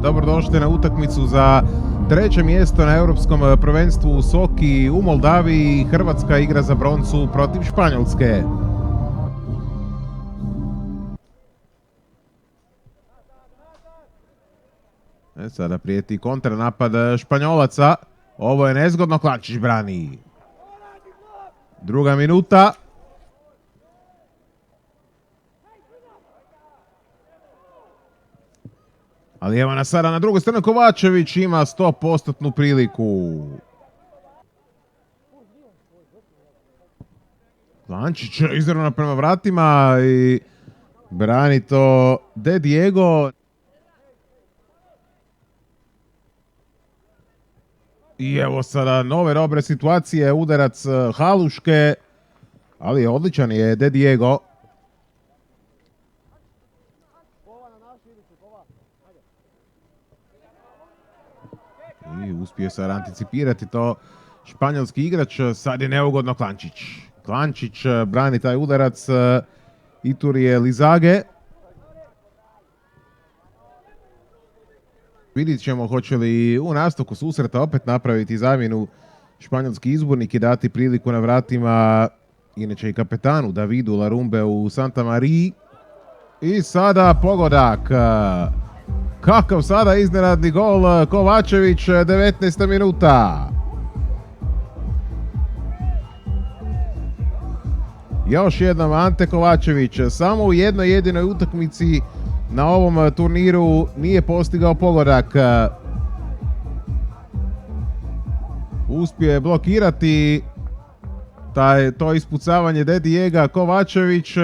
Dobrodošli na utakmicu za treće mjesto na europskom prvenstvu u Soki u Moldaviji. Hrvatska igra za broncu protiv Španjolske. Sada prijeti kontranapad Španjolaca. Ovo je nezgodno, Klančić brani. Druga minuta. Ali evo nas sada na drugoj strani, Kovačević ima 100% priliku. Klančić izravno prema vratima i brani to De Diego. I evo sada nove dobre situacije, udarac Haluške, ali odličan je De Diego. I uspio sad anticipirati to španjolski igrač, sad je neugodno Klančić. Klančić brani taj udarac Iturije Lizage. Vidjet ćemo hoće li u nastavku susreta opet napraviti zamjenu španjolski izbornik i dati priliku na vratima inače i kapetanu Davidu Larumbe u Santa Maria. I sada pogodak. Kakav sada iznenadni gol, Kovačević, 19. minuta. Još jednom Ante Kovačević, samo u jednoj jedinoj utakmici na ovom turniru nije postigao pogodak. Uspio je blokirati to ispucavanje De Diega Kovačević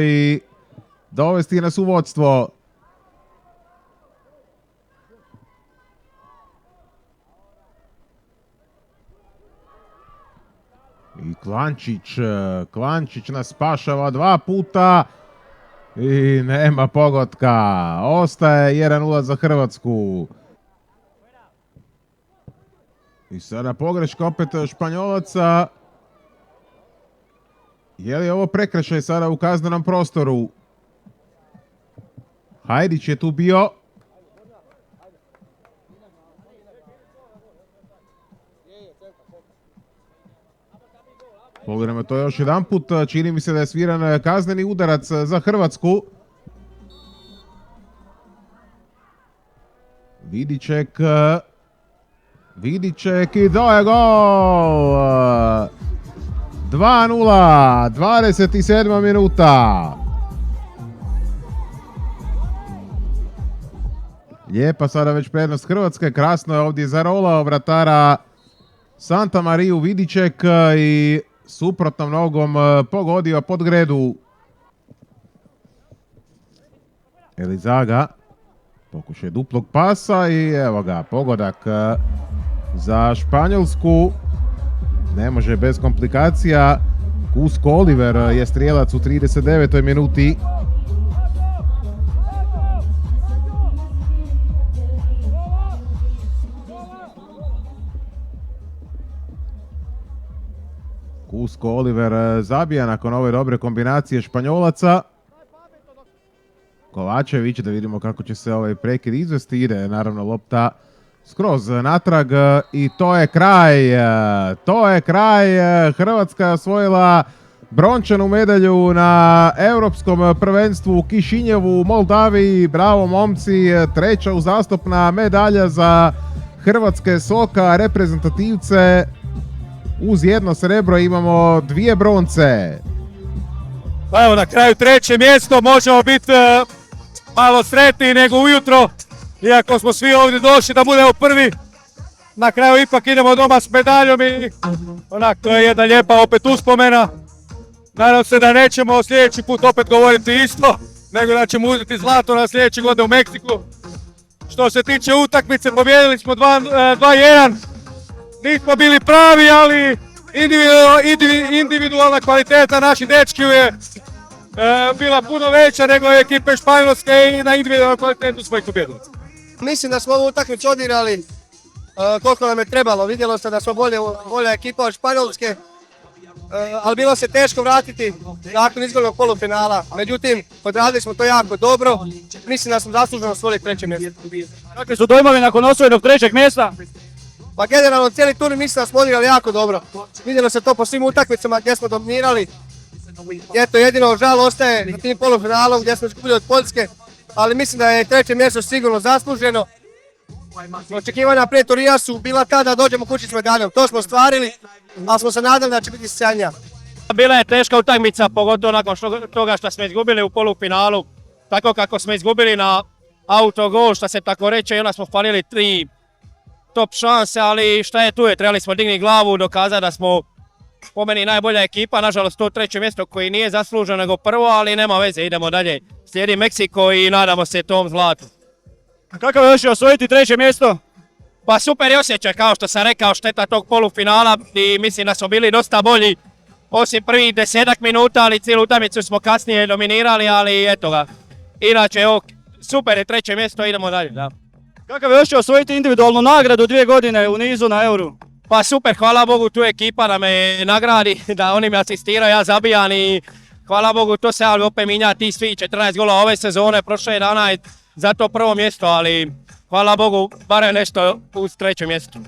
i dovesti nas u vodstvo. I Klančić nas spašava dva puta i nema pogotka. Ostaje 1-0 za Hrvatsku. I sada pogreška opet Španjolaca. Je li ovo prekršaj sada u kaznenom prostoru? Hajdić je tu bio. Pogledajmo to još jedan put. Čini mi se da je sviran kazneni udarac za Hrvatsku. Vidiček i to je gol! 2-0, 27. minuta. Lijepa sada već prednost Hrvatske. Krasno je ovdje zarolao vratara Santa Mariju Vidiček i suprotnom nogom pogodio pod gredu. Elizaga. Pokušaj duplog pasa i evo ga, pogodak za Španjolsku. Ne može bez komplikacija. Kusko Oliver je strijelac u 39. minuti. Kusko Oliver zabija nakon ove dobre kombinacije Španjolaca. Kovačević, da vidimo kako će se ovaj prekid izvesti. Ide naravno lopta skroz natrag i to je kraj. To je kraj. Hrvatska je osvojila brončanu medalju na europskom prvenstvu u Kišinjevu u Moldaviji. Bravo momci, treća uzastopna medalja za hrvatske Soka reprezentativce. Uz jedno srebro imamo dvije bronce. Pa evo, na kraju treće mjesto, možemo biti malo sretniji nego ujutro, iako smo svi ovdje došli da budemo prvi. Na kraju ipak idemo doma s medaljom i onak, to je jedna lijepa opet uspomena. Nadam se da nećemo sljedeći put opet govoriti isto, nego da ćemo uzeti zlato na sljedeći godine u Meksiku. Što se tiče utakmice, pobijedili smo 2-1. Nismo bili pravi, ali individualna kvaliteta naših dečki je bila puno veća nego ekipe Španjolske i na individualnu kvalitetu smo ih pobjedili. Mislim da smo ovu utakmicu odigrali koliko nam je trebalo. Vidjelo se da smo bolja ekipa od Španjolske. ali bilo se teško vratiti nakon izglednog polufinala. Međutim, odradili smo to jako dobro. Mislim da smo zasluženo osvojili treće mjesto. Kakvi su dojmovi nakon osvojenog trećeg mjesta? Pa generalno cijeli turnir mislim da smo odigrali jako dobro. Vidjelo se to po svim utakmicama gdje smo dominirali. Eto, jedino žal ostaje na tim polufinalom gdje smo izgubili od Poljske, ali mislim da je treće mjesto sigurno zasluženo. Očekivanja prije turnira su bila ta da dođemo kući s medaljom. To smo ostvarili, ali smo se nadali da će biti sjajnija. Bila je teška utakmica, pogotovo nakon toga što smo izgubili u polufinalu. Tako kako smo izgubili na autogol, što se tako reče, i onda smo falili 3 top šanse, ali šta je tu je, trebali smo digni glavu, dokazati da smo po meni najbolja ekipa, nažalost to treće mjesto koji nije zasluženo nego prvo, ali nema veze, idemo dalje. Slijedi Meksiko i nadamo se tom zlatu. Kako je još osvojiti treće mjesto? Pa super je osjećaj, kao što sam rekao, šteta tog polufinala i mislim da smo bili dosta bolji, osim prvih 10 minuta, ali cijelu utakmicu smo kasnije dominirali, ali eto ga. Inače, super je treće mjesto, idemo dalje. Da. Kako je još osvojiti individualnu nagradu 2 godine u nizu na Euru? Pa super, hvala Bogu, tu ekipa da me nagradi, da oni me asistiraju, ja zabijam i hvala Bogu, to se ali opet minja ti svi 14 golova ove sezone, prošle 11 za to prvo mjesto, ali hvala Bogu, barem nešto uz treće mjesto.